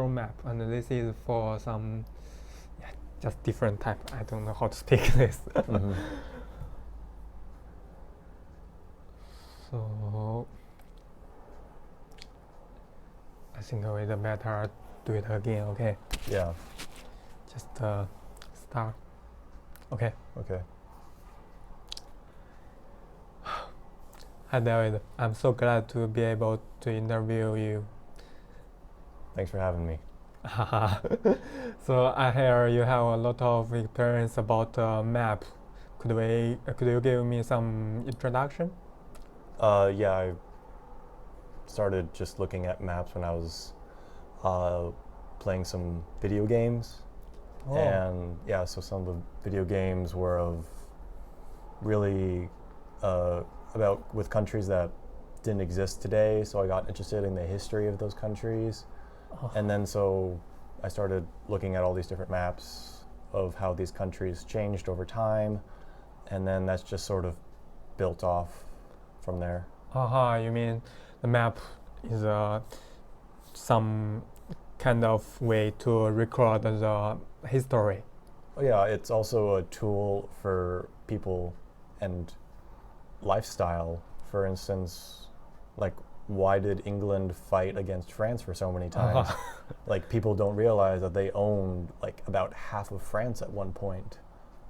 general map, and this is for some, yeah, just different type. I don't know how to speak this. Mm-hmm. So I think we better do it again. Okay, Yeah. just start. Okay. Okay. Hi David, I'm so glad to be able to interview you. Thanks for having me. So I hear you have a lot of experience about map. Could you give me some introduction? Yeah, I started just looking at maps when I was playing some video games. Oh. And yeah, so some of the video games were of really about with countries that didn't exist today. So I got interested in the history of those countries. Oh. And then so I started looking at all these different maps of how these countries changed over time. And then that's just sort of built off from there. You mean the map is some kind of way to record the history? Oh, yeah, it's also a tool for people and lifestyle. For instance, like, why did England fight against France for so many times? Like, people don't realize that they owned like about half of France at one point.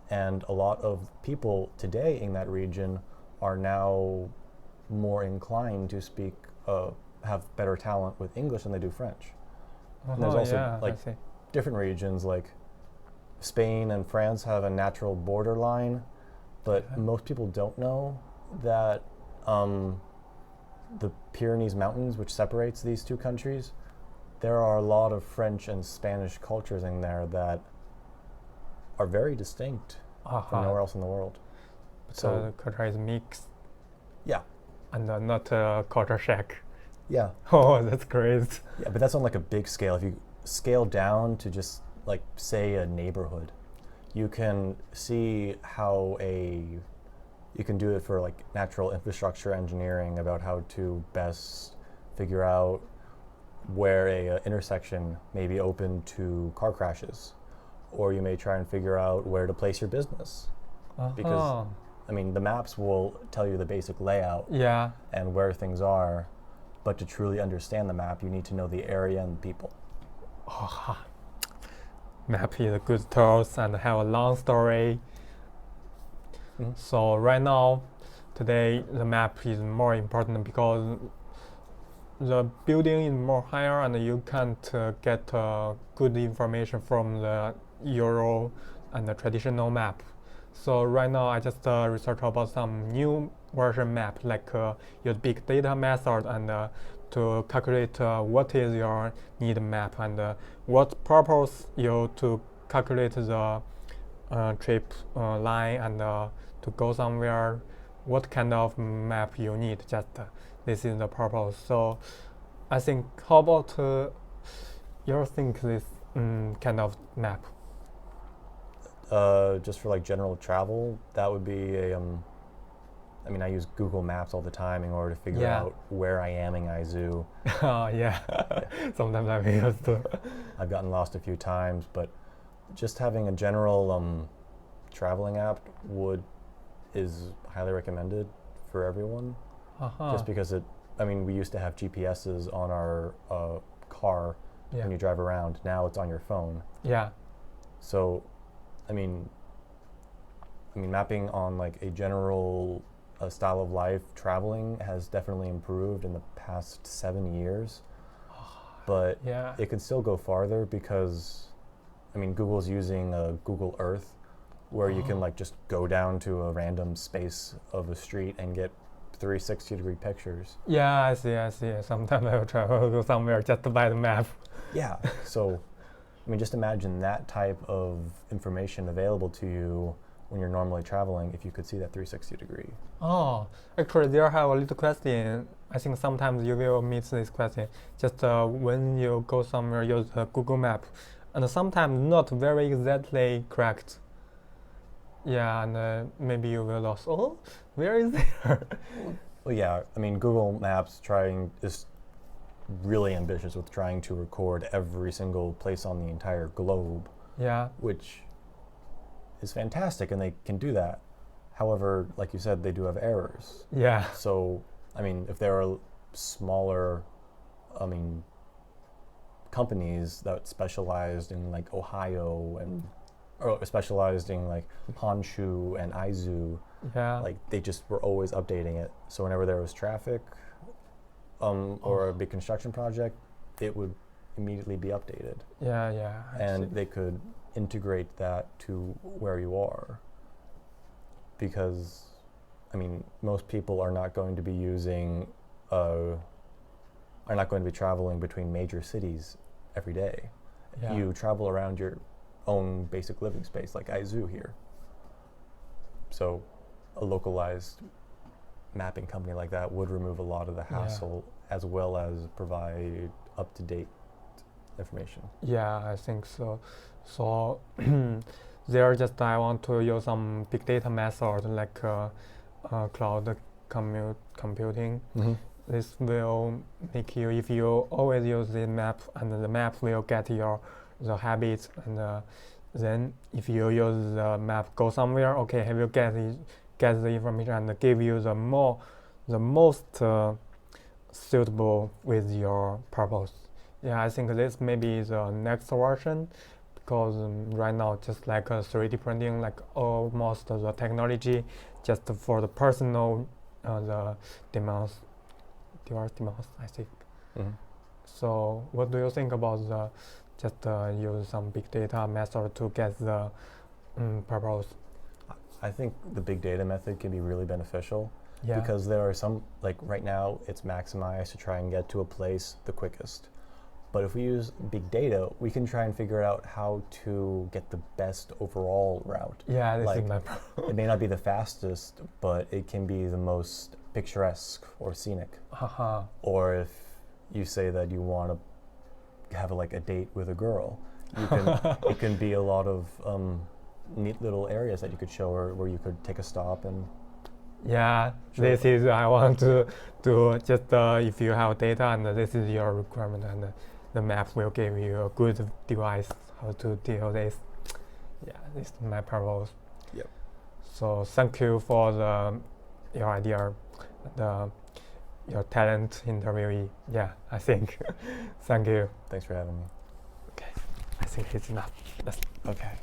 And a lot of people today in that region are now more inclined to speak, have better talent with English than they do French. And there's also yeah, like different regions, like Spain and France have a natural borderline, but most people don't know that the Pyrenees Mountains, which separates these two countries, there are a lot of French and Spanish cultures in there that are very distinct from nowhere else in the world. So the culture is mixed. Yeah. And not a culture shock. Yeah. Oh, that's great. Yeah, but that's on like a big scale. If you scale down to just like say a neighborhood, you can see how you can do it for like natural infrastructure engineering about how to best figure out where a intersection may be open to car crashes, or you may try and figure out where to place your business. Because I mean, the maps will tell you the basic layout and where things are, but to truly understand the map, you need to know the area and the people. Map is a good tools and have a long story. Mm-hmm. So right now, today, the map is more important because the building is more higher and you can't get good information from the Euro and the traditional map. So right now I just research about some new version map, like use big data method and to calculate what is your need map and what purpose you to calculate the trip line and to go somewhere, what kind of map you need. Just this is the purpose. So I think, how about you think this kind of map? Just for like general travel, that would be I mean, I use Google Maps all the time in order to figure out where I am in Aizu. Sometimes I use too. I've gotten lost a few times, but just having a general traveling app is highly recommended for everyone. Just because I mean, we used to have GPSs on our car when you drive around. Now it's on your phone. Yeah. So, I mean, mapping on like a general style of life, traveling has definitely improved in the past 7 years. But it could still go farther because, I mean, Google's using Google Earth, where you can like just go down to a random space of a street and get 360-degree pictures. Yeah, I see. Sometimes I will travel to somewhere just to buy the map. Yeah, so, I mean, just imagine that type of information available to you when you're normally traveling if you could see that 360-degree. Oh, actually, there I have a little question. I think sometimes you will meet this question. Just when you go somewhere, use Google Map, and sometimes not very exactly correct. Yeah, and maybe you will lose. Oh, where is there? Well, yeah, I mean, Google Maps really ambitious with trying to record every single place on the entire globe, Yeah. which is fantastic, and they can do that. However, like you said, they do have errors. Yeah. So, I mean, if there are smaller, companies that specialized in like Ohio or specialized in like Honshu and Aizu, Yeah. like they just were always updating it. So whenever there was traffic, or a big construction project, it would immediately be updated, Yeah. Yeah. I and see. they could integrate that to where you are. Because, I mean, most people are not going to be are not going to be traveling between major cities every day. Yeah. You travel around your own basic living space, like Aizu here. So, a localized mapping company like that would remove a lot of the hassle, as well as provide up-to-date information. Yeah, I think so. So there just I want to use some big data method like cloud computing. Mm-hmm. This will make you, if you always use the map, and the map will get the habits, and then if you use the map go somewhere, okay, he will get the information and give you the most suitable with your purpose. Yeah, I think this maybe is the next version, because right now just like 3D printing, like almost the technology just for the personal the demands, diverse demands, I think. Mm-hmm. So what do you think about the just use some big data method to get the purpose? I think the big data method can be really beneficial, Yeah. because there are some, like right now, it's maximized to try and get to a place the quickest. But if we use big data, we can try and figure out how to get the best overall route. Yeah, this like, is my It may not be the fastest, but it can be the most picturesque or scenic. Haha. Or if you say that you want to have like a date with a girl, you can it can be a lot of neat little areas that you could show her where you could take a stop and. Yeah, Sure. this is I want to do just if you have data and this is your requirement, and the map will give you a good device how to deal this. Yeah, this is my purpose. Yep. So thank you for your idea, and your talent interviewee. Yeah, I think. Thank you. Thanks for having me. I think it's enough. Okay.